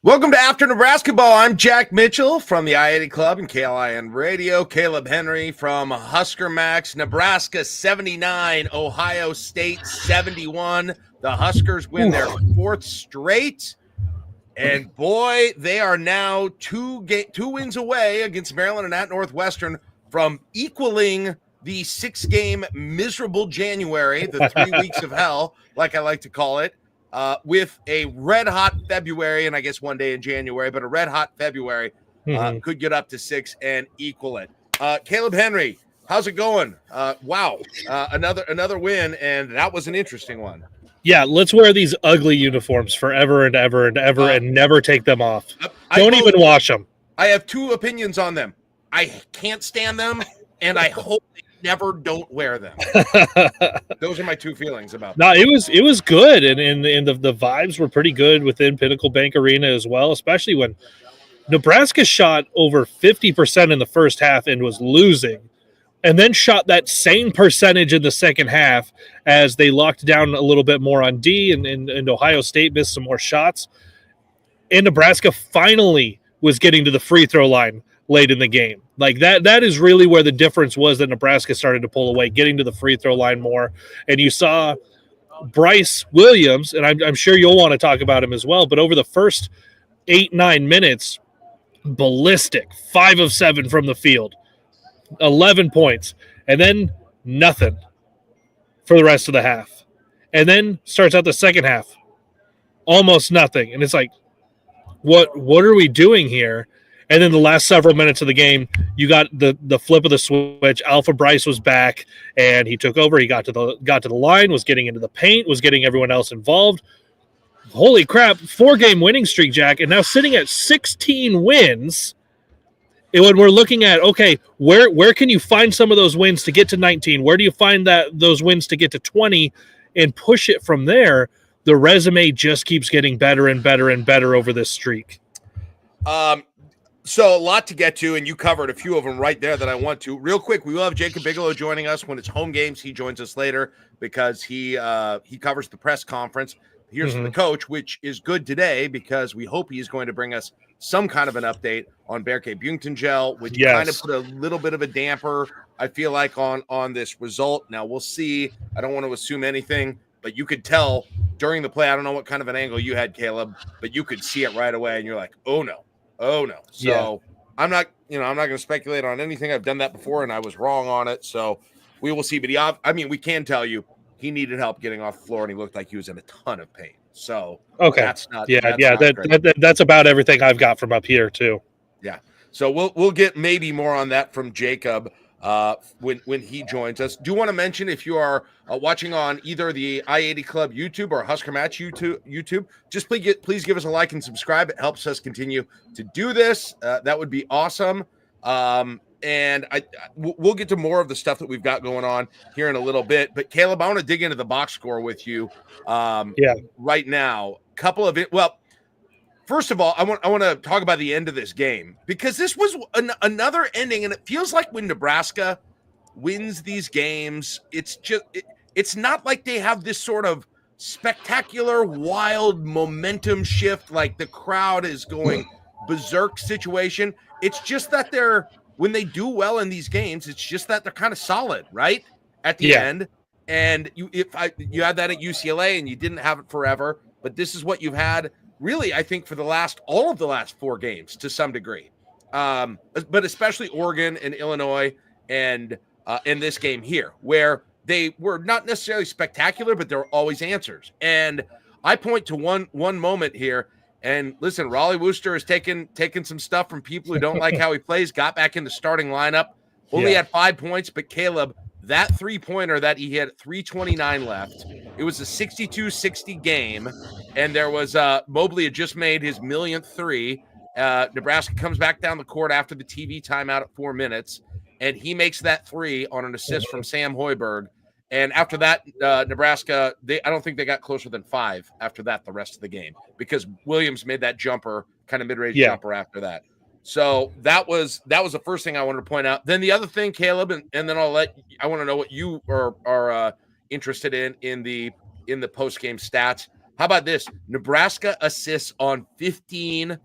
Welcome to After Nebrasketball. I'm Jack Mitchell from the I-80 Club and KLIN Radio. Kaleb Henry from Husker Max. Nebraska 79, Ohio State 71. The Huskers win their fourth straight. And boy, they are now two wins away against Maryland and at Northwestern from equaling the 6-game miserable January, the 3 weeks of hell, like I like to call it. With a red-hot February, and I guess one day in January, but a red-hot February could get up to 6 and equal it. Kaleb Henry, how's it going? Wow, another win, and that was an interesting one. Yeah, let's wear these ugly uniforms forever and ever and ever and never take them off. Don't even wash them. I have two opinions on them. I can't stand them, and I hope they never don't wear them. Those are my two feelings about them. No, it was good, and the vibes were pretty good within Pinnacle Bank Arena as well, especially when Nebraska shot over 50% in the first half and was losing, and then shot that same percentage in the second half as they locked down a little bit more on D, and Ohio State missed some more shots. And Nebraska finally was getting to the free throw line late in the game. Like that is really where the difference was, that Nebraska started to pull away, getting to the free throw line more. And you saw Brice Williams, and I'm sure you'll want to talk about him as well, but over the first 8-9 minutes, ballistic, 5 of 7 from the field, 11 points, and then nothing for the rest of the half. And then starts out the second half, almost nothing. And it's like, what are we doing here? And then the last several minutes of the game, you got the flip of the switch. Alpha Brice was back, and he took over. He got to the line, was getting into the paint, was getting everyone else involved. Holy crap, 4-game winning streak, Jack, and now sitting at 16 wins. And when we're looking at, okay, where can you find some of those wins to get to 19? Where do you find those wins to get to 20 and push it from there? The resume just keeps getting better and better and better over this streak. So a lot to get to, and you covered a few of them right there that I want to. Real quick, we will have Jacob Bigelow joining us when it's home games. He joins us later because he covers the press conference. Here's from the coach, which is good today because we hope he's going to bring us some kind of an update on Berke Bungtengel, which kind of put a little bit of a damper, I feel like, on this result. Now, we'll see. I don't want to assume anything, but you could tell during the play, I don't know what kind of an angle you had, Kaleb, but you could see it right away, and you're like, oh, no. Oh, no. So I'm not going to speculate on anything. I've done that before, and I was wrong on it. So we will see. But we can tell you he needed help getting off the floor, and he looked like he was in a ton of pain. So that's not that's about everything I've got from up here too. Yeah. So we'll get maybe more on that from Jacob when he joins us. Do want to mention, if you are watching on either the I-80 Club YouTube or Husker Match YouTube, just please give us a like and subscribe. It helps us continue to do this. That would be awesome. And we'll get to more of the stuff that we've got going on here in a little bit. But Kaleb, I want to dig into the box score with you right now. Couple of it. Well, first of all, I want to talk about the end of this game, because this was another ending, and it feels like when Nebraska wins these games, it's not like they have this sort of spectacular, wild momentum shift, like the crowd is going berserk situation. It's just that when they do well in these games, it's just that they're kind of solid, right? At the end. And you had that at UCLA, and you didn't have it forever, but this is what you've had really, I think, for all of the last 4 games to some degree. But especially Oregon and Illinois and in this game here, where they were not necessarily spectacular, but there were always answers. And I point to one moment here. And listen, Raleigh Wooster has taken some stuff from people who don't like how he plays, got back in the starting lineup, only had 5 points. But Kaleb, that 3-pointer that he had 3:29 left, it was a 62-60 game. And there was Mobley had just made his millionth 3. Nebraska comes back down the court after the TV timeout at 4 minutes, and he makes that 3 on an assist from Sam Hoiberg. And after that, Nebraska, I don't think they got closer than 5 after that the rest of the game, because Williams made that jumper, kind of mid-range jumper after that. So that was the first thing I wanted to point out. Then the other thing, Kaleb, and then I want to know what you are interested in the post-game stats. How about this? Nebraska assists on 15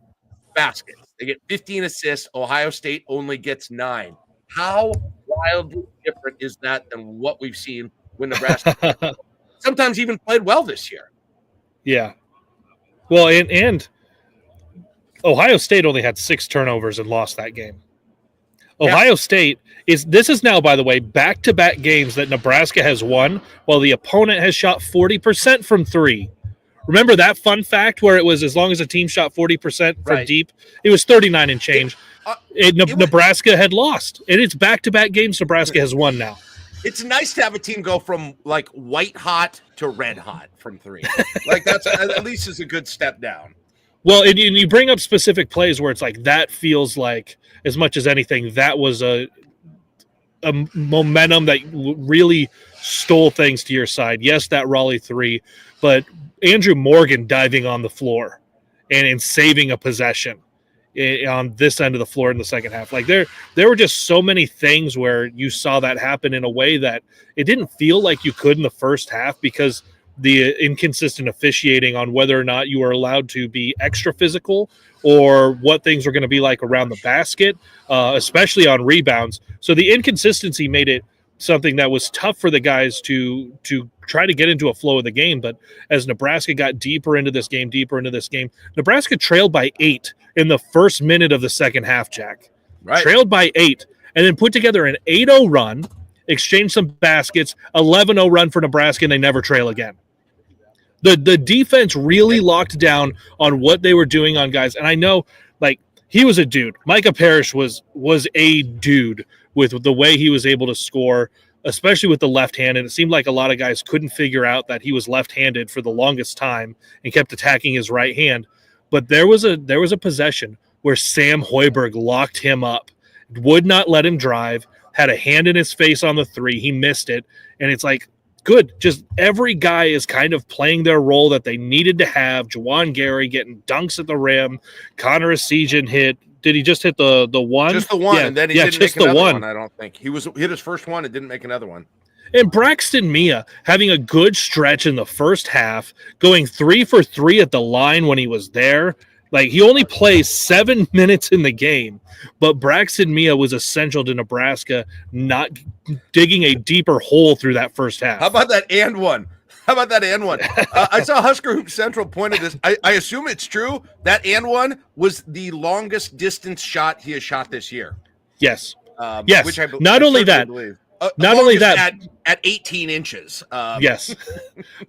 baskets. They get 15 assists. Ohio State only gets 9. How wildly different is that than what we've seen when Nebraska sometimes even played well this year? Yeah. Well, and Ohio State only had 6 turnovers and lost that game. Ohio State this is now, by the way, back-to-back games that Nebraska has won while the opponent has shot 40% from 3. Remember that fun fact where it was as long as a team shot 40% from deep, it was 39 and change. Nebraska had lost. And it's back-to-back games Nebraska has won now. It's nice to have a team go from like white hot to red hot from 3. Like that's at least is a good step down. Well, and you bring up specific plays where it's like that feels like, as much as anything, that was a momentum that really stole things to your side. Yes, that Raleigh 3, but Andrew Morgan diving on the floor and saving a possession on this end of the floor in the second half. Like there were just so many things where you saw that happen in a way that it didn't feel like you could in the first half because the inconsistent officiating on whether or not you were allowed to be extra physical or what things were going to be like around the basket, especially on rebounds. So the inconsistency made it something that was tough for the guys to try to get into a flow of the game. But as Nebraska got deeper into this game, Nebraska trailed by 8 in the first minute of the second half, Jack. Right. Trailed by 8 and then put together an 8-0 run, exchanged some baskets, 11-0 run for Nebraska, and they never trail again. The defense really locked down on what they were doing on guys. And I know, like, he was a dude. Micah Parrish was a dude with the way he was able to score, especially with the left hand. And it seemed like a lot of guys couldn't figure out that he was left-handed for the longest time and kept attacking his right hand. But there was a possession where Sam Hoiberg locked him up, would not let him drive, had a hand in his face on the 3. He missed it. And it's like, good. Just every guy is kind of playing their role that they needed to have. Juwan Gary getting dunks at the rim. Connor Esigian hit. Did he just hit the one? Just the one, yeah, and then he didn't make another one. I don't think. He hit his first one and didn't make another one. And Braxton Mia having a good stretch in the first half, going 3 for 3 at the line when he was there. Like, he only plays 7 minutes in the game, but Braxton Mia was essential to Nebraska not digging a deeper hole through that first half. How about that and one? I saw Husker Hoop Central pointed this. I assume it's true. That and one was the longest distance shot he has shot this year. Yes. Yes. Which I not only that. Not only that. At 18 inches. Yes.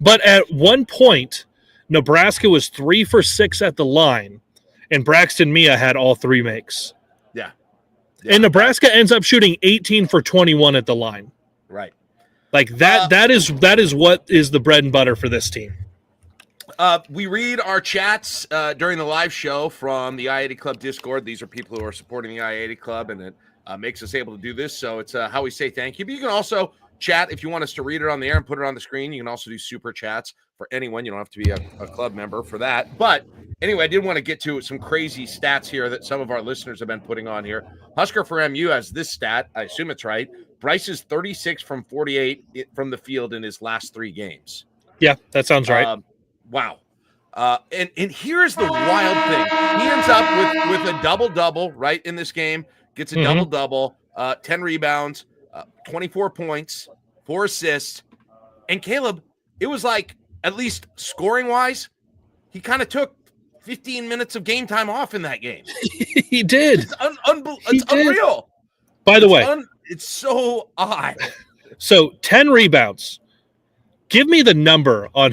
But at one point, Nebraska was 3 for 6 at the line, and Braxton Mia had all 3 makes. Yeah. And Nebraska ends up shooting 18 for 21 at the line. Right. Like that is what is the bread and butter for this team. We read our chats during the live show from the I-80 Club Discord. These are people who are supporting the I-80 Club, and it makes us able to do this. So it's how we say thank you. But you can also chat if you want us to read it on the air and put it on the screen. You can also do super chats for anyone. You don't have to be a club member for that. But anyway, I did want to get to some crazy stats here that some of our listeners have been putting on here. Husker for MU has this stat. I assume it's right. Brice is 36 from 48 from the field in his last 3 games. Yeah, that sounds right. Wow. And here's the wild thing. He ends up with a double-double, right, in this game. Gets a double-double, 10 rebounds, 24 points, 4 assists. And Kaleb, it was like, at least scoring-wise, he kind of took 15 minutes of game time off in that game. He did. It's unreal. By the way. It's so odd. So 10 rebounds. Give me the number on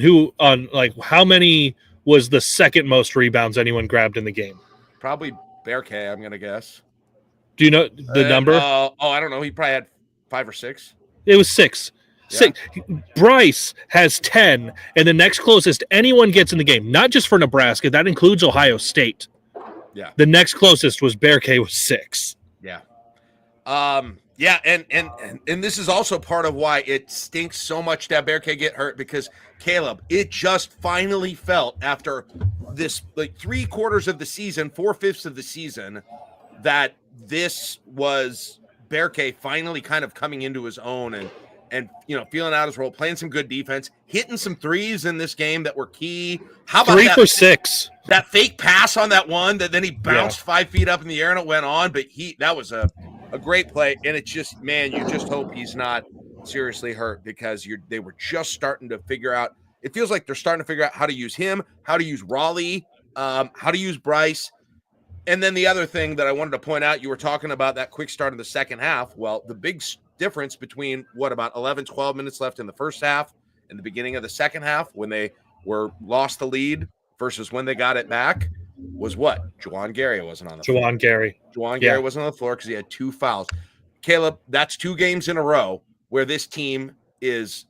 how many was the second most rebounds anyone grabbed in the game. Probably Berke, I'm going to guess. Do you know the number? I don't know. He probably had 5 or 6. It was 6. Yeah. 6. Brice has 10, and the next closest anyone gets in the game, not just for Nebraska, that includes Ohio State. Yeah. The next closest was Berke with 6. Yeah. Yeah, and this is also part of why it stinks so much to have Berke get hurt, because Kaleb, it just finally felt after this, like 3/4 of the season, 4/5 of the season, that this was Berke finally kind of coming into his own and feeling out his role, playing some good defense, hitting some threes in this game that were key. How about 3 for 6? That fake pass on that one that then he bounced 5 feet up in the air and it went on, but that was a great play. And it's just, man, you just hope he's not seriously hurt, because they were just starting to figure out. It feels like they're starting to figure out how to use him, how to use Raleigh, how to use Brice. And then the other thing that I wanted to point out, you were talking about that quick start in the second half. Well, the big difference between about 11, 12 minutes left in the first half and the beginning of the second half, when they lost the lead versus when they got it back, was what? Juwan Gary wasn't on the floor. Juwan Gary wasn't on the floor because he had 2 fouls. Kaleb, that's 2 games in a row where this team is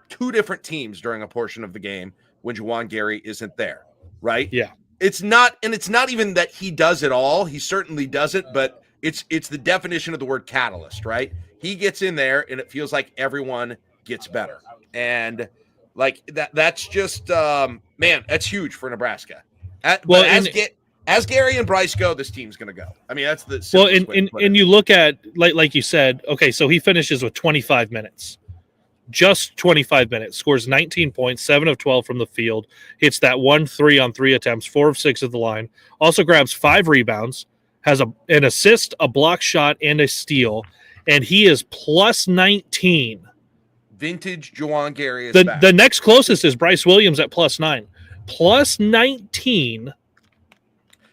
2 different teams during a portion of the game when Juwan Gary isn't there, right? Yeah. It's not even that he does it all. He certainly does it, but it's the definition of the word catalyst, right? He gets in there and it feels like everyone gets better. And like that's just man, that's huge for Nebraska. As Gary and Brice go, this team's going to go. I mean, that's the simplest way to put it. And you look at like you said, okay, so he finishes with 25 minutes. Just 25 minutes, scores 19 points, 7 of 12 from the field, hits that 1 3 on 3 attempts, 4 of 6 at the line, also grabs 5 rebounds, has an assist, a block shot, and a steal, and he is plus 19. Vintage Juwan Gary is back. The next closest is Brice Williams at plus 9. Plus 19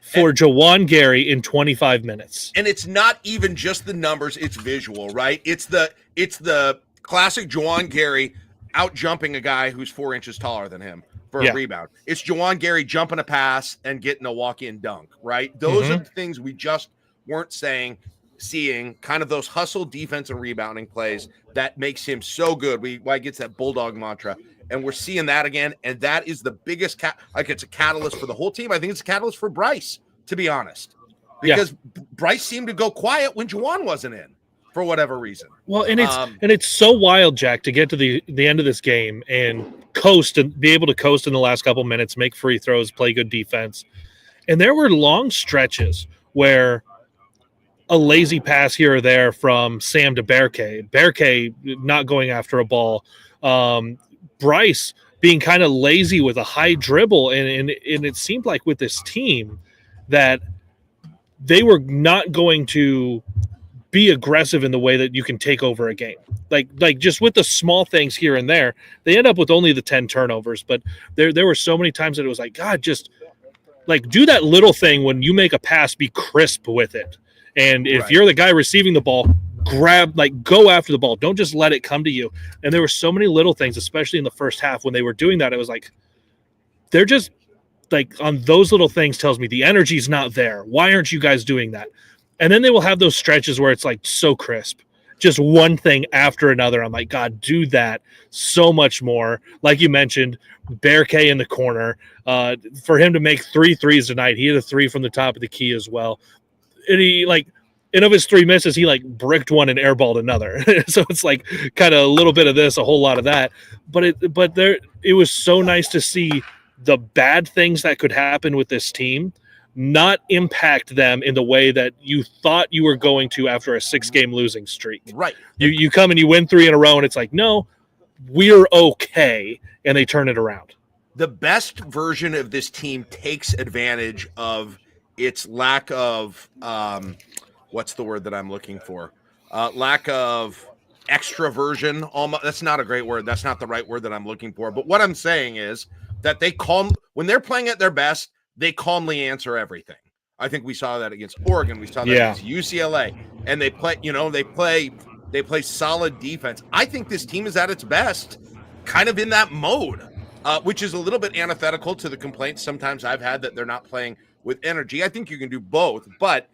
for Juwan Gary in 25 minutes. And it's not even just the numbers, it's visual, right? It's the classic Juwan Gary out jumping a guy who's 4 inches taller than him for a rebound. It's Juwan Gary jumping a pass and getting a walk-in dunk, right? Those are the things we just weren't seeing, kind of those hustle defense and rebounding plays that makes him so good. Why he gets that bulldog mantra. And we're seeing that again. And that is the biggest, it's a catalyst for the whole team. I think it's a catalyst for Brice, to be honest, because Brice seemed to go quiet when Juwan wasn't in, for whatever reason. Well, and it's so wild, Jack, to get to the end of this game and coast and be able to coast in the last couple minutes, make free throws, play good defense. And there were long stretches where a lazy pass here or there from Sam to Berke not going after a ball, Brice being kind of lazy with a high dribble. And it seemed like with this team that they were not going to be aggressive in the way that you can take over a game. Like just with the small things here and there, they end up with only the 10 turnovers. But there were so many times that it was like, God, just like do that little thing when you make a pass, be crisp with it. And if you're the guy receiving the ball, go after the ball. Don't just let it come to you. And there were so many little things, especially in the first half when they were doing that. It was like, they're just like on those little things tells me the energy's not there. Why aren't you guys doing that? And then they will have those stretches where it's like so crisp, just one thing after another. I'm like, God, do that so much more. Like you mentioned, Berke in the corner, for him to make 3 threes tonight. He had a 3 from the top of the key as well. And of his 3 misses, he bricked one and airballed another. So it's like kind of a little bit of this, a whole lot of that. But it was so nice to see the bad things that could happen with this team not impact them in the way that you thought you were going to after a 6-game losing streak. Right. You come and you win 3 in a row, and it's like, no, we're okay, and they turn it around. The best version of this team takes advantage of its lack of what's the word that I'm looking for? Lack of extroversion. Almost, that's not a great word. That's not the right word that I'm looking for. But what I'm saying is that when they're playing at their best, they calmly answer everything. I think we saw that against Oregon. We saw that against UCLA, and they play solid defense. I think this team is at its best, kind of in that mode, which is a little bit antithetical to the complaints sometimes I've had that they're not playing with energy. I think you can do both, but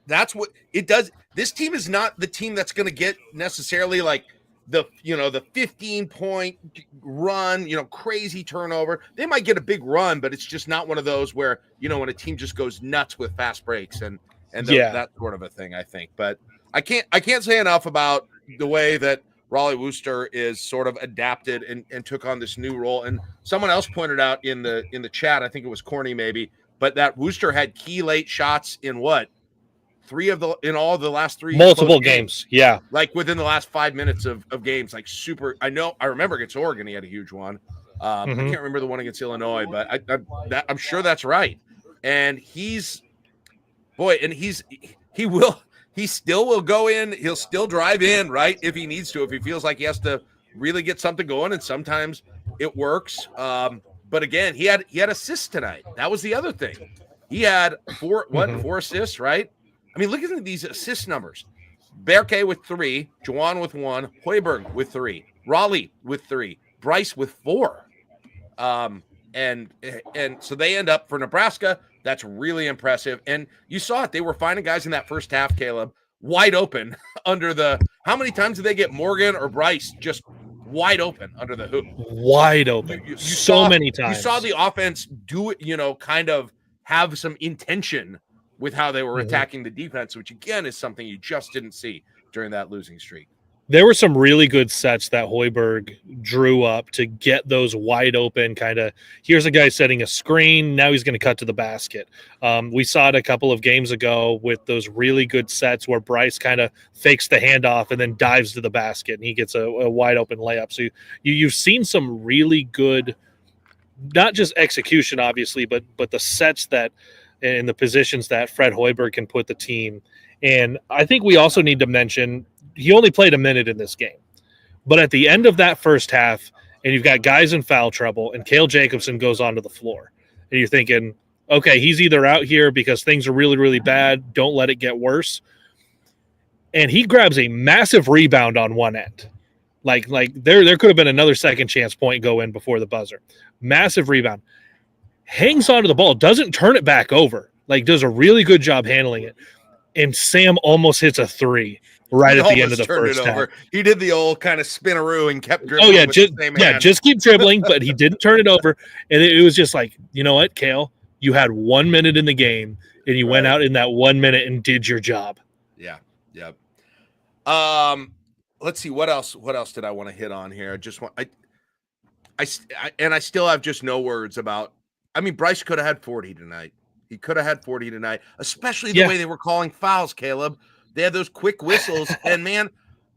that's what it does. This team is not the team that's going to get necessarily like the 15-point run, crazy turnover. They might get a big run, but it's just not one of those where, when a team just goes nuts with fast breaks and that sort of a thing, I think. But I can't say enough about the way that Raleigh Wooster is sort of adapted and took on this new role. And someone else pointed out in the chat, I think it was Corny maybe, but that Wooster had key late shots in in all the last 3 multiple games. Yeah. Like within the last 5 minutes of games, like super. I remember against Oregon, he had a huge one. I can't remember the one against Illinois, but I'm sure that's right. And he still will go in. He'll still drive in, right? If he needs to, if he feels like he has to really get something going. And sometimes it works. But again, he had assists tonight. That was the other thing. He had 4 assists, right? I mean, look at these assist numbers. Berke with 3, Juwan with 1, Hoiberg with 3, Raleigh with 3, Brice with 4. And so they end up for Nebraska. That's really impressive. And you saw it. They were finding guys in that first half, Kaleb, wide open under the – how many times did they get Morgan or Brice just wide open under the hoop? Wide open. You saw many times. You saw the offense do it, kind of have some intention with how they were attacking the defense, which, again, is something you just didn't see during that losing streak. There were some really good sets that Hoiberg drew up to get those wide open kind of, here's a guy setting a screen, now he's going to cut to the basket. We saw it a couple of games ago with those really good sets where Brice kind of fakes the handoff and then dives to the basket and he gets a wide open layup. So you've seen some really good, not just execution, obviously, but the sets that and the positions that Fred Hoiberg can put the team. And I think we also need to mention he only played a minute in this game. But at the end of that first half, and you've got guys in foul trouble, and Cale Jacobson goes onto the floor. And you're thinking, okay, he's either out here because things are really, really bad, don't let it get worse. And he grabs a massive rebound on one end. Like there could have been another second chance point go in before the buzzer. Massive rebound. Hangs onto the ball, doesn't turn it back over. Like, does a really good job handling it. And Sam almost hits a 3 right at the end of the first half. He did the old kind of spinaroo and kept dribbling. Oh, yeah, just keep dribbling, but he didn't turn it over. And it was just like, you know what, Cale? You had 1 minute in the game, and you went out in that 1 minute and did your job. Yeah, yep. Let's see, what else did I want to hit on here? I still have just no words about. I mean, Brice could have had 40 tonight. He could have had 40 tonight, especially the way they were calling fouls, Kaleb. They had those quick whistles, and, man,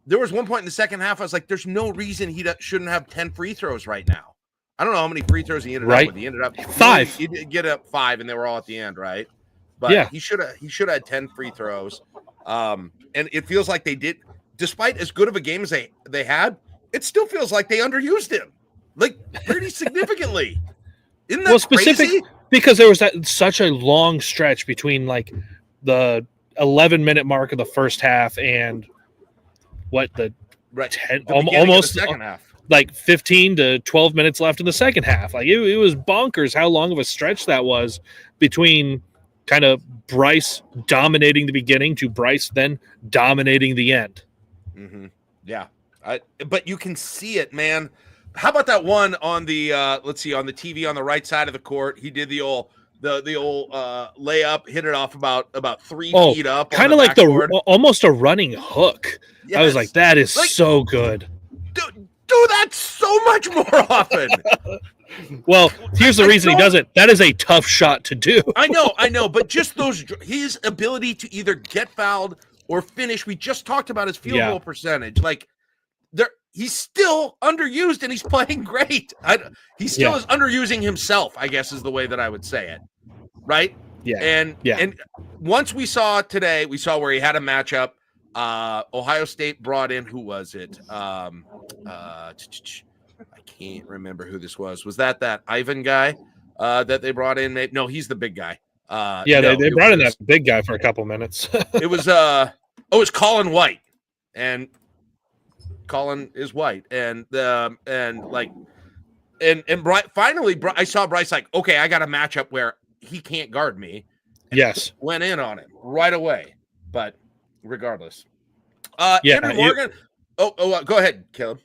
there was one point in the second half I was like, there's no reason he shouldn't have 10 free throws right now. I don't know how many free throws he ended up with. He ended up 5. He did get up 5, and they were all at the end, right? But he should have had 10 free throws. And it feels like they did, despite as good of a game as they had, it still feels like they underused him, like pretty significantly. Isn't that crazy? Because there was such a long stretch between like the 11-minute mark of the first half and the 10, almost the second half, like 15 to 12 minutes left in the second half. Like it was bonkers how long of a stretch that was between kind of Brice dominating the beginning to Brice then dominating the end. Mm-hmm. Yeah, but you can see it, man. How about that one on the let's see, on the TV on the right side of the court? He did the old layup, hit it off about 3 feet up, kind of like almost a running hook. Yes. I was like, that is so good. Do that so much more often. Well, here's the reason he does it. That is a tough shot to do. I know, but just his ability to either get fouled or finish. We just talked about his field goal percentage. Like, he's still underused, and he's playing great. He still is underusing himself, I guess is the way that I would say it, right? Yeah. And once we saw today, we saw where he had a matchup. Ohio State brought in, who was it? I can't remember who this was. Was that Ivan guy that they brought in? No, he's the big guy. They brought in that big guy for a couple minutes. It was Colin White, and Colin is white, and finally I saw Brice like, okay, I got a matchup where he can't guard me. Yes, went in on him right away. But regardless, Andrew Morgan. Go ahead, Kaleb.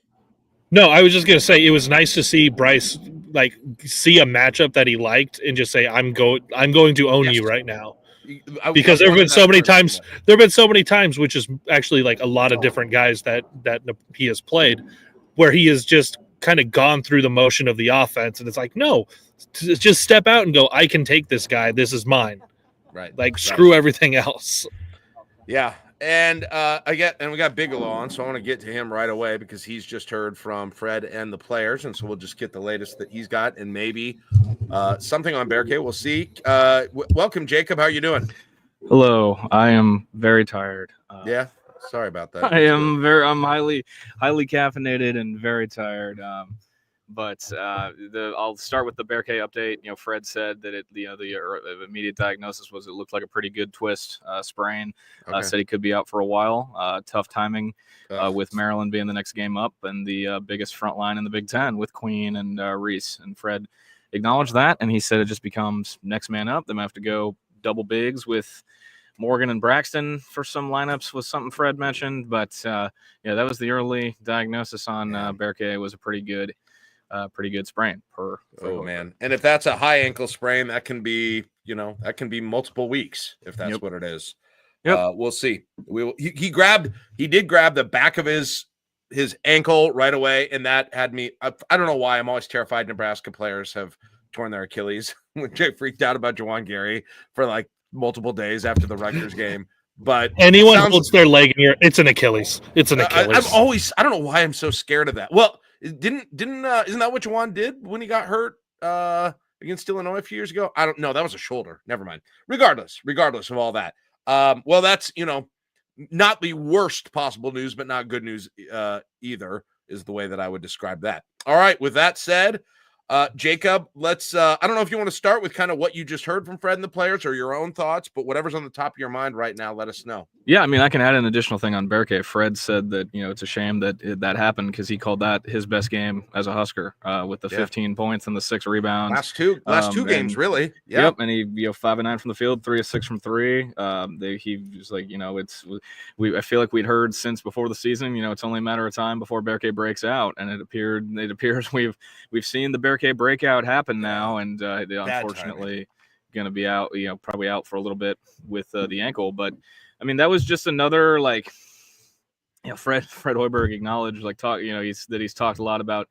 No, I was just gonna say it was nice to see Brice see a matchup that he liked and just say, I'm going to own you right now. Because there have been so many times, which is actually like a lot of different guys that he has played, where he has just kind of gone through the motion of the offense, and it's like, no, just step out and go, I can take this guy. This is mine. Right. Like, screw everything else. Yeah. And we got Bigelow on, so I want to get to him right away because he's just heard from Fred and the players, and so we'll just get the latest that he's got and maybe something on Berke. We'll see. Welcome, Jacob. How are you doing? Hello, I am very tired. Yeah. Sorry about that. I'm highly caffeinated and very tired. I'll start with the Berke update. Fred said that the immediate diagnosis was it looked like a pretty good twist sprain. Okay. Said he could be out for a while. Tough timing with Maryland being the next game up and the biggest front line in the Big Ten with Queen and Brice. And Fred acknowledged that, and he said it just becomes next man up. They might have to go double bigs with Morgan and Braxton for some lineups was something Fred mentioned, but that was the early diagnosis on Berke. It was a pretty good sprain man. And if that's a high ankle sprain, that can be multiple weeks if that's what it is. Yep. We'll see. He did grab the back of his ankle right away, and that had me. I don't know why I'm always terrified Nebraska players have torn their Achilles. Jay freaked out about Juwan Gary for like multiple days after the Rutgers game. But anyone holds their leg in your, it's an Achilles. It's an Achilles. I don't know why I'm so scared of that. Well, isn't that what Juwan did when he got hurt against Illinois a few years ago? I don't know. That was a shoulder. Never mind. Regardless of all that. Well, that's not the worst possible news, but not good news either is the way that I would describe that. All right. With that said, Jacob, let's I don't know if you want to start with kind of what you just heard from Fred and the players or your own thoughts, but whatever's on the top of your mind right now, let us know. Yeah, I mean, I can add an additional thing on Berke. Fred said that, it's a shame that that happened because he called that his best game as a Husker with the 15 points and the 6 rebounds. Last two games, really. Yeah. Yep, and he 5 of 9 from the field, 3 of 6 from 3. He was like, I feel like we'd heard since before the season, it's only a matter of time before Berke breaks out, and it appears we've seen the Berke breakout happen now, and unfortunately going to be out, probably out for a little bit with the ankle, but. I mean, that was just another Fred Hoiberg acknowledged he's talked a lot about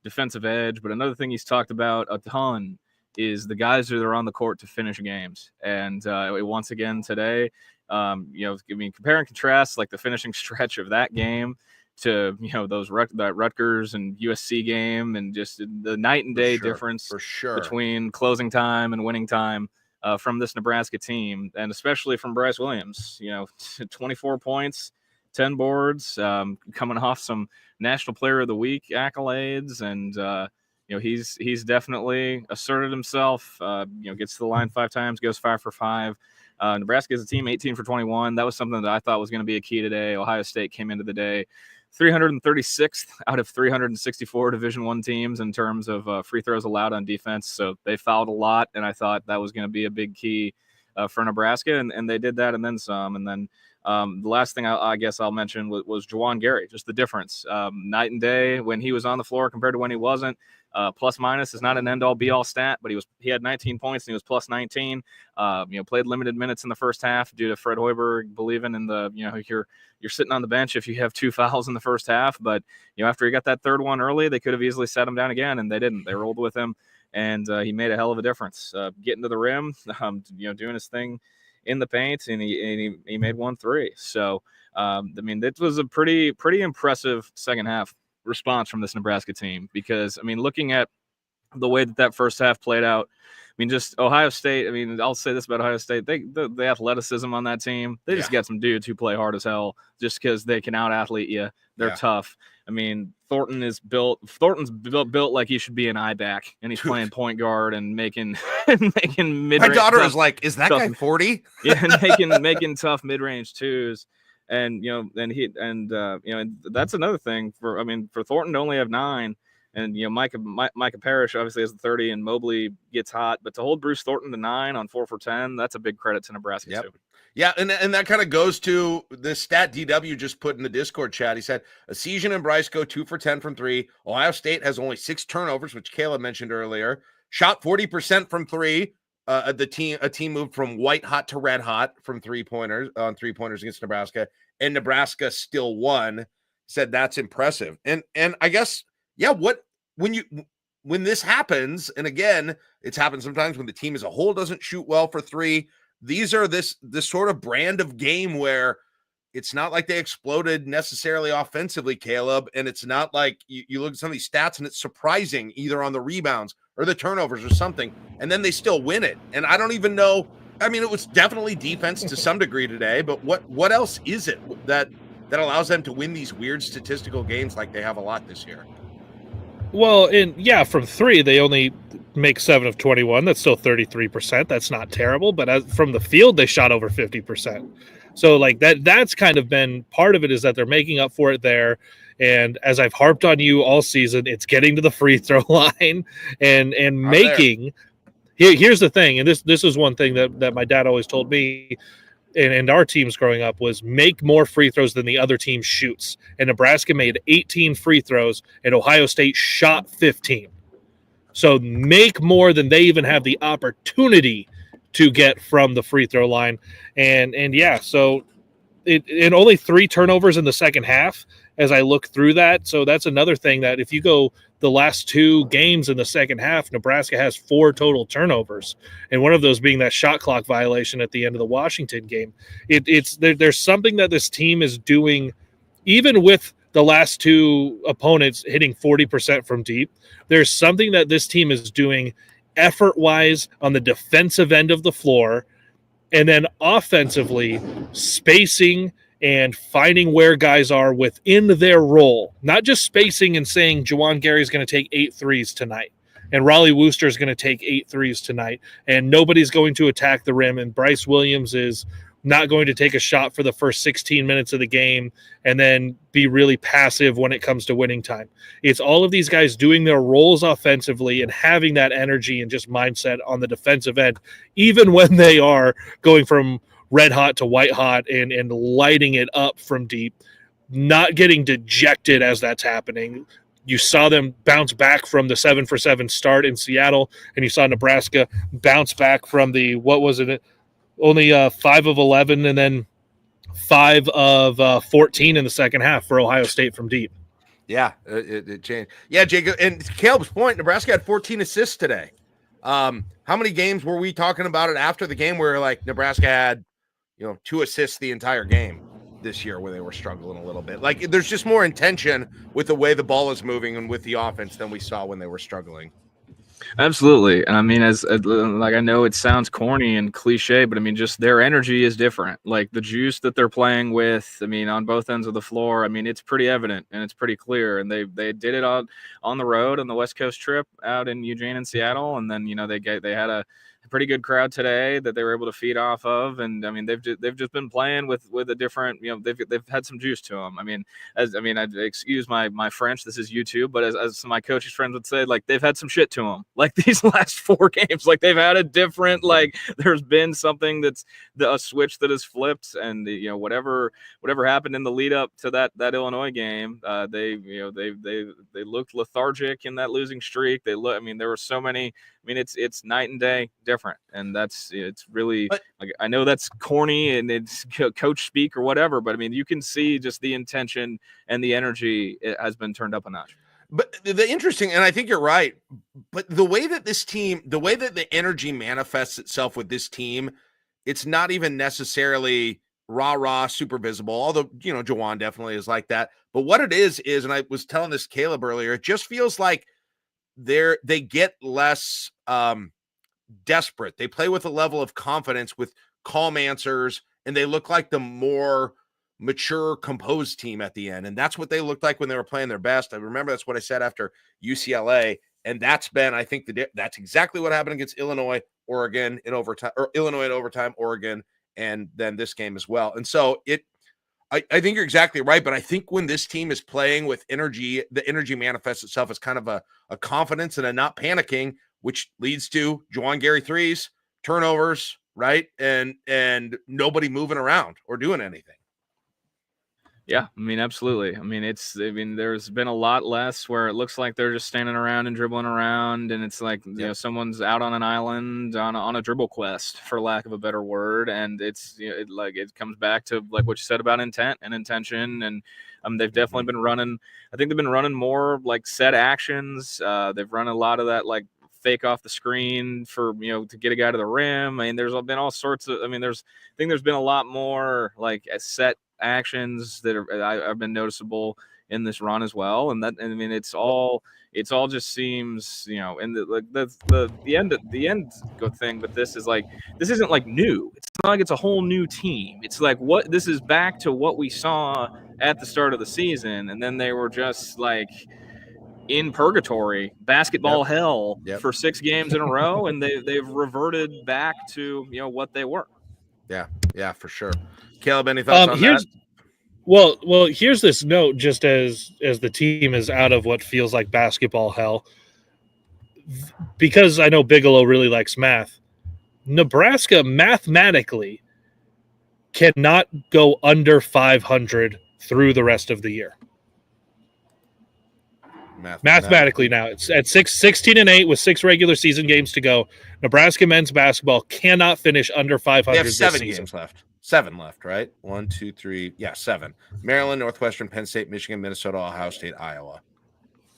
defensive edge, but another thing he's talked about a ton is the guys that are on the court to finish games. And once again today, compare and contrast like the finishing stretch of that game to that Rutgers and USC game, and just the night and day difference between closing time and winning time. From this Nebraska team, and especially from Brice Williams, 24 points, 10 boards, coming off some National Player of the Week accolades, and he's definitely asserted himself. Gets to the line 5 times, goes 5 for 5. Nebraska as a team, 18 for 21. That was something that I thought was going to be a key today. Ohio State came into the day 336th out of 364 Division I teams in terms of free throws allowed on defense. So they fouled a lot, and I thought that was going to be a big key for Nebraska, and they did that and then some. And then the last thing I guess I'll mention was Juwan Gary, just the difference. Night and day when he was on the floor compared to when he wasn't. Plus minus is not an end-all be-all stat, but he had 19 points and he was plus 19. Played limited minutes in the first half due to Fred Hoiberg believing in the you're sitting on the bench if you have 2 fouls in the first half. But after he got that third one early, they could have easily set him down again, and they didn't. They rolled with him, and he made a hell of a difference. Getting to the rim, doing his thing in the paint, and he made 1 3. So it was a pretty impressive second half response from this Nebraska team, because looking at the way that first half played out, just Ohio State, I'll say this about Ohio State, the athleticism on that team, they just got some dudes who play hard as hell just because they can out athlete you. They're tough. Thornton's built like he should be an I-back, and he's playing point guard and making mid-range. My daughter is like, is that guy 40? Yeah, making tough mid-range twos. And that's another thing for Thornton to only have 9, and Micah Parrish obviously has the 30, and Mobley gets hot, but to hold Bruce Thornton to 9 on 4 for 10, that's a big credit to Nebraska too. Yeah, and that kind of goes to the stat DW just put in the Discord chat. He said Esiason and Brice go 2 for 10 from 3. Ohio State has only 6 turnovers, which Kaleb mentioned earlier. Shot 40% from 3. A team moved from white hot to red hot from 3-pointers against Nebraska, and Nebraska still won. Said that's impressive. And I guess when this happens, and again, it's happened sometimes when the team as a whole doesn't shoot well for 3, these are this sort of brand of game where it's not like they exploded necessarily offensively, Kaleb, and it's not like you look at some of these stats and it's surprising either on the rebounds or the turnovers or something, and then they still win it. And I don't even know. I mean, it was definitely defense to some degree today, but what else is it that allows them to win these weird statistical games like they have a lot this year? Well, from three, they only make 7 of 21. That's still 33%. That's not terrible, but from the field, they shot over 50%. So like that's kind of been part of it, is that they're making up for it there. And as I've harped on you all season, it's getting to the free throw line and making. Here's the thing, and this is one thing that my dad always told me, and our teams growing up, was make more free throws than the other team shoots. And Nebraska made 18 free throws, and Ohio State shot 15. So make more than they even have the opportunity to get from the free throw line. And so it only 3 turnovers in the second half as I look through that. So that's another thing, that if you go the last 2 games in the second half, Nebraska has 4 total turnovers, and one of those being that shot clock violation at the end of the Washington game. There's something that this team is doing, even with the last 2 opponents hitting 40% from deep. There's something that this team is doing effort-wise on the defensive end of the floor, and then offensively spacing and finding where guys are within their role. Not just spacing and saying Juwan Gary's going to take 8 threes tonight, and Raleigh Wooster is going to take 8 threes tonight, and nobody's going to attack the rim, and Brice Williams is not going to take a shot for the first 16 minutes of the game and then be really passive when it comes to winning time. It's all of these guys doing their roles offensively and having that energy and just mindset on the defensive end, even when they are going from red hot to white hot and lighting it up from deep, not getting dejected as that's happening. You saw them bounce back from the 7-for-7 start in Seattle, and you saw Nebraska bounce back from the, only 5 of 11 and then 5 of 14 in the second half for Ohio State from deep. Yeah, it changed. Yeah, Jacob, and Caleb's point, Nebraska had 14 assists today. How many games were we talking about it after the game where like Nebraska had, 2 assists the entire game this year, where they were struggling a little bit? Like, there's just more intention with the way the ball is moving and with the offense than we saw when they were struggling. Absolutely. And I mean, as like, I know it sounds corny and cliche, but I mean, just their energy is different. Like the juice that they're playing with, I mean, on both ends of the floor, I mean, it's pretty evident and it's pretty clear. And they did it on the road on the West Coast trip out in Eugene and Seattle. And then, they had a pretty good crowd today that they were able to feed off of. And I mean, they've just been playing with a different, they've had some juice to them. I mean, I excuse my French, this is YouTube, but as my coach's friends would say, like, they've had some shit to them. Like these last 4 games, like they've had a different, like there's been something that's a switch that has flipped. And whatever happened in the lead up to that Illinois game, they looked lethargic in that losing streak. There were so many. I mean, it's night and day different, and it's really, like, I know that's corny and it's coach speak or whatever, but I mean, you can see just the intention and the energy has been turned up a notch. But the interesting, and I think you're right, but the way that the energy manifests itself with this team, it's not even necessarily rah super visible. Although Juwan definitely is like that, but what it is, and I was telling this Kaleb earlier, it just feels like they get less desperate. They play with a level of confidence, with calm answers, and they look like the more mature, composed team at the end. And that's what they looked like when they were playing their best. I remember that's what I said after UCLA, and that's been, I think, that's exactly what happened against Illinois in overtime, Oregon, and then this game as well. And so I think you're exactly right, but I think when this team is playing with energy, the energy manifests itself as kind of a confidence and a not panicking, which leads to Juwan Gary threes, turnovers, right? And nobody moving around or doing anything. Yeah, I mean, absolutely. I mean, there's been a lot less where it looks like they're just standing around and dribbling around, and it's like, someone's out on an island on a dribble quest, for lack of a better word. And it's, it comes back to like what you said about intent and intention. And they've definitely been running. I think they've been running more like set actions. They've run a lot of that like fake off the screen for, to get a guy to the rim. I mean, there's been all sorts of, I think there's been a lot more like set actions that I've been noticeable in this run as well. And it's all just seems, and the end good thing with this is like, this isn't like new. It's not like it's a whole new team. It's like this is back to what we saw at the start of the season. And then they were just like in purgatory, basketball hell for 6 games in a row. And they've reverted back to, what they were. Yeah, for sure. Kaleb, any thoughts on that? Well, here's this note, just as the team is out of what feels like basketball hell, because I know Bigelow really likes math. Nebraska mathematically cannot go under 500 through the rest of the year. Mathematically now, it's at 16-8 with 6 regular season games to go. Nebraska men's basketball cannot finish under 500. They have 7 this season. games left. 7 left, right? 1, 2, 3. Yeah, 7. Maryland, Northwestern, Penn State, Michigan, Minnesota, Ohio State, Iowa.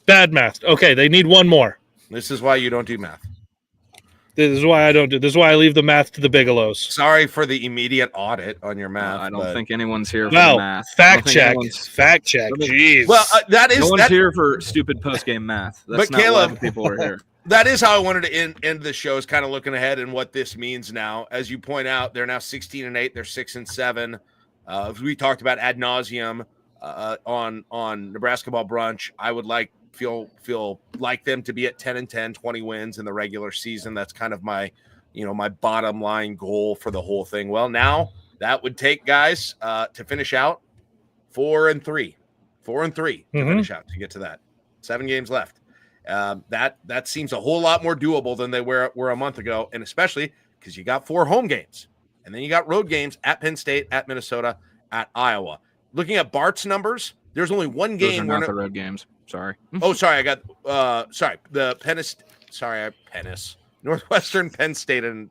Bad math. Okay, they need 1 more. This is why you don't do math. This is why I don't do. This is why I leave the math to the Bigelows. Sorry for the immediate audit on your math. I don't think anyone's here for the math. Fact check. Jeez. Well, no one's here for stupid post-game math. That's not Kaleb, why people are here. That is how I wanted to end the show, is kind of looking ahead and what this means now. As you point out, they're now 16-8. They're 6-7. We talked about ad nauseum on Nebrasketball Brunch. I would feel like them to be at 10-10, 20 wins in the regular season. That's kind of my bottom line goal for the whole thing. Well, now that would take guys to finish out 4-3 to finish out to get to that. 7 games left. That seems a whole lot more doable than they were a month ago, and especially because you got 4 home games, and then you got road games at Penn State, at Minnesota, at Iowa. Looking at Bart's numbers, there's only 1 game. Those are not the road games. Sorry. Oh, sorry. I got the Northwestern, Penn State, and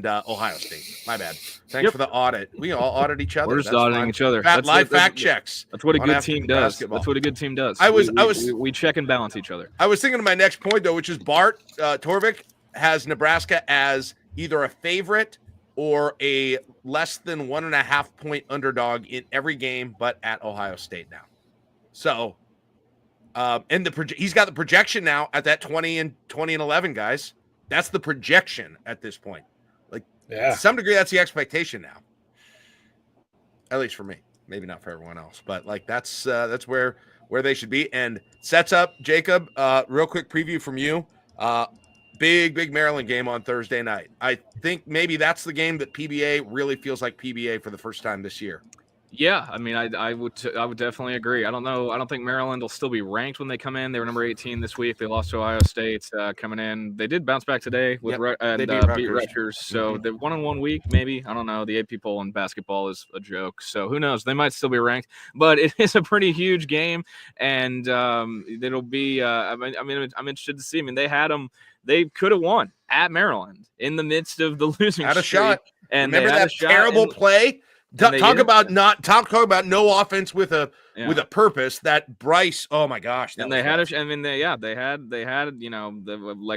Ohio State. My bad. Thanks for the audit. We all audit each other. We're just auditing each other. That's live fact checks. That's what a good team does. That's what a good team does. We check and balance each other. I was thinking of my next point though, which is Bart Torvik has Nebraska as either a favorite or a less than 1.5 point underdog in every game, but at Ohio State now. So, and he's got the projection now at that 20-11, guys. That's the projection at this point. To some degree, that's the expectation now. At least for me. Maybe not for everyone else, but that's where they should be. And sets up, Jacob, real quick preview from you. Big Maryland game on Thursday night. I think maybe that's the game that PBA really feels like PBA for the first time this year. Yeah, I mean, I would definitely agree. I don't know. I don't think Maryland will still be ranked when they come in. They were number 18 this week. They lost to Ohio State coming in. They did bounce back today with beat Rutgers. So the 1-on-1 week, maybe. I don't know. The AP poll in basketball is a joke. So who knows? They might still be ranked. But it is a pretty huge game, and it'll be. I'm interested to see. I mean, they had them. They could have won at Maryland in the midst of the losing streak. Had a shot. And remember that terrible play. Talk about no offense with a purpose. That Brice, oh my gosh! And they had like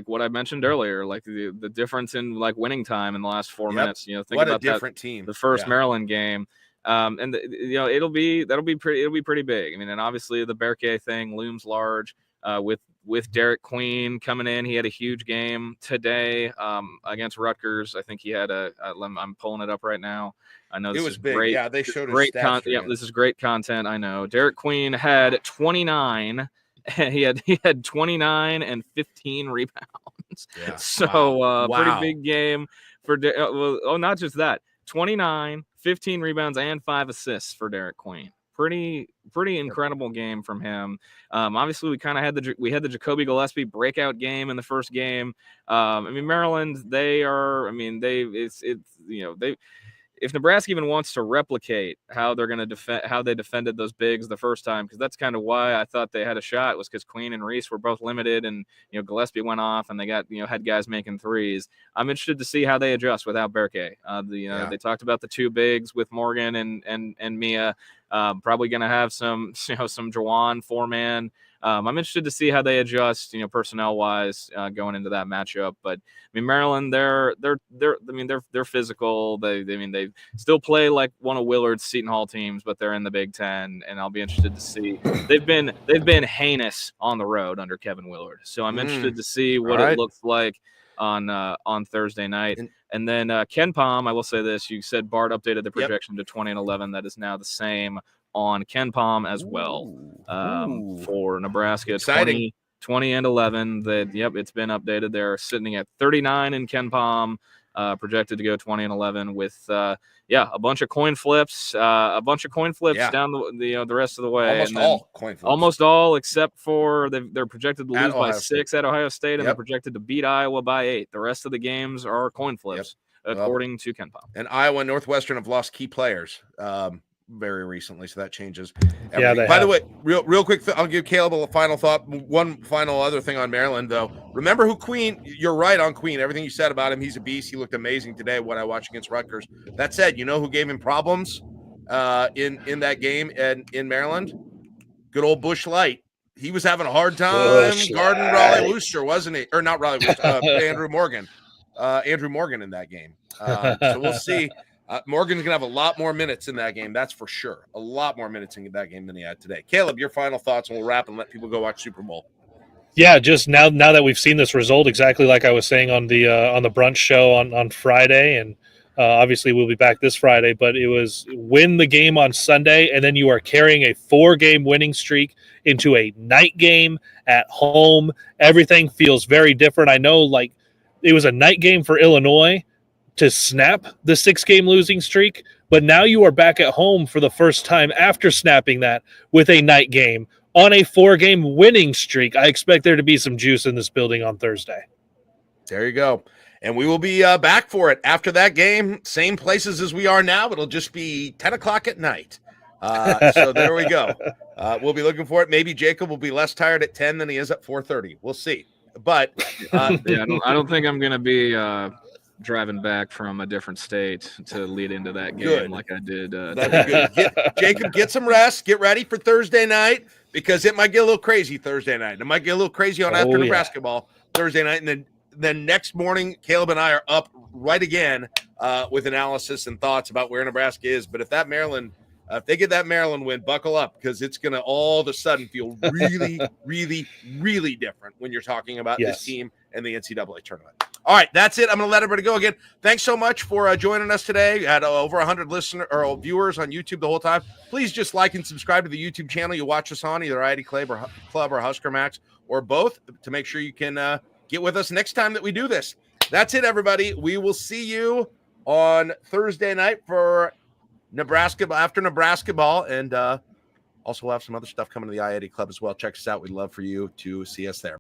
what I mentioned earlier, like the difference in like winning time in the last 4 minutes. Think what about a different team. The first Maryland game, and it'll be pretty big. I mean, and obviously the Berke thing looms large. With Derek Queen coming in, he had a huge game today against Rutgers. I think he had I'm pulling it up right now. I know this was big. Great. Yeah, they showed great content. Yeah, this is great content. I know. Derek Queen had 29. He had 29 and 15 rebounds. Yeah. So pretty big game for. Not just that. 29, 15 rebounds, and 5 assists for Derek Queen. Pretty incredible game from him. Obviously, we kind of had the Jacoby Gillespie breakout game in the first game. Maryland, if Nebraska even wants to replicate how they're going to defend, how they defended those bigs the first time, because that's kind of why I thought they had a shot, was because Queen and Reese were both limited, and Gillespie went off, and they got had guys making threes. I'm interested to see how they adjust without Berke. They talked about the 2 bigs with Morgan and Mia. Probably going to have some Jawan four-man. I'm interested to see how they adjust, personnel-wise, going into that matchup. But I mean, Maryland, they're physical. They still play like one of Willard's Seton Hall teams, but they're in the Big Ten, and I'll be interested to see. They've been heinous on the road under Kevin Willard, so I'm interested to see what it looks like on Thursday night. And then Ken Palm, I will say this: you said Bart updated the projection to 20-11. That is now the same on Ken Palm as well. For Nebraska, 20-11. It's been updated. They're sitting at 39 in Ken Palm, projected to go 20-11 with a bunch of coin flips, down the rest of the way. Almost all except for they're projected to lose by 6 at Ohio State, and they're projected to beat Iowa by 8. The rest of the games are coin flips, according to Ken Palm. And Iowa and Northwestern have lost key players very recently, so that changes everything. By the way, real quick, I'll give Kaleb a final thought. One final other thing on Maryland, though. Remember who Queen, you're right on Queen. Everything you said about him, he's a beast. He looked amazing today when I watched against Rutgers. That said, you know who gave him problems in that game in Maryland? Good old Bush Light. He was having a hard time guarding Raleigh Worcester, wasn't he? Or not Raleigh Worcester, Andrew Morgan. Andrew Morgan in that game. So we'll see. Morgan's going to have a lot more minutes in that game, that's for sure. A lot more minutes in that game than he had today. Kaleb, your final thoughts, and we'll wrap and let people go watch Super Bowl. Yeah, just now that we've seen this result, exactly like I was saying on the brunch show on Friday, and obviously we'll be back this Friday, but it was win the game on Sunday, and then you are carrying a 4-game winning streak into a night game at home. Everything feels very different. I know, like, it was a night game for Illinois to snap the 6-game losing streak, but now you are back at home for the first time after snapping that with a night game on a 4-game winning streak. I expect there to be some juice in this building on Thursday. There you go. And we will be back for it after that game, same places as we are now. It'll just be 10 o'clock at night. So there we go. We'll be looking for it. Maybe Jacob will be less tired at 10 than he is at 4:30. We'll see. But I don't think I'm going to be driving back from a different state to lead into that game like I did. That'd be good. Jacob, get some rest. Get ready for Thursday night, because it might get a little crazy Thursday night. It might get a little crazy on after Nebrasketball Thursday night. And then next morning, Kaleb and I are up right again with analysis and thoughts about where Nebraska is. But if they get that Maryland win, buckle up, because it's going to all of a sudden feel really, really, really different when you're talking about this team and the NCAA tournament. All right, that's it. I'm going to let everybody go again. Thanks so much for joining us today. We had over 100 viewers on YouTube the whole time. Please just like and subscribe to the YouTube channel you watch us on, either IAD Club or Husker Max, or both, to make sure you can get with us next time that we do this. That's it, everybody. We will see you on Thursday night for Nebraska after Nebrasketball, and also we'll have some other stuff coming to the IAD Club as well. Check us out. We'd love for you to see us there.